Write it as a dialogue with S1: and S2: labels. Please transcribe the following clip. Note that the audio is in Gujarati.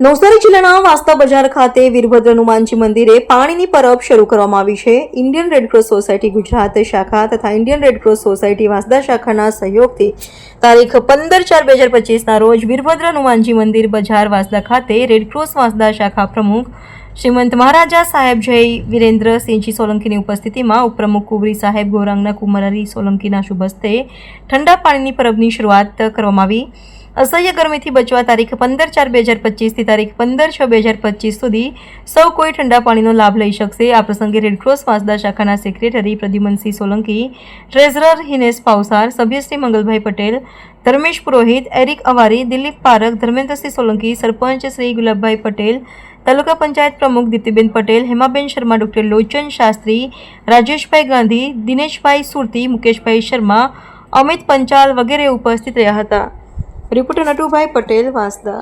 S1: નવસારી જિલ્લાના વાસ્તા બજાર ખાતે વીરભદ્ર હનુમાનજી મંદિરે પાણીની પરબ શરૂ કરવામાં આવી છે. ઇન્ડિયન રેડક્રોસ સોસાયટી ગુજરાત શાખા તથા ઇન્ડિયન રેડક્રોસ સોસાયટી વાંસદા શાખાના સહયોગથી તારીખ 15/4/2025ના રોજ વીરભદ્ર હનુમાનજી મંદિર બજાર વાંસદા ખાતે રેડક્રોસ વાંસદા શાખા પ્રમુખ શ્રીમંત મહારાજા સાહેબ જય વીરેન્દ્રસિંહજી સોલંકીની ઉપસ્થિતિમાં ઉપપ્રમુખ કુંવરી સાહેબ ગૌરાંગના કુમારી સોલંકીના શુભ હસ્તે ઠંડા પાણીની પરબની શરૂઆત કરવામાં આવી. असह्य गर्मीથી બચવા તારીખ 15/4/2025 થી તારીખ 15/6/2025 સુધી સૌ કોઈ ઠંડા પાણીનો લાભ લઈ શકશે. આ પ્રસંગે રેડક્રોસ વાંસદા શાખાના સેક્રેટરી પ્રદ્યુમનસિંહ સોલંકી, ટ્રેઝરર હિનેશ પાવસાર, સભ્યશ્રી મંગલભાઈ પટેલ, ધર્મેશ પુરોહિત, એરિક અવારી, દિલીપ પારક, ધર્મેન્દ્રસિંહ સોલંકી, સરપંચ શ્રી ગુલાબભાઈ પટેલ, તાલુકા પંચાયત પ્રમુખ દીપ્તિબેન પટેલ, હેમાબેન શર્મા, ડોક્ટર લોચન શાસ્ત્રી, રાજેશભાઈ ગાંધી, દિનેશભાઈ સુરતી, મુકેશભાઈ શર્મા, અમિત પંચાલ વગેરે ઉપસ્થિત રહ્યા હતા. રિપોર્ટર નટુભાઈ પટેલ, વાંસદા.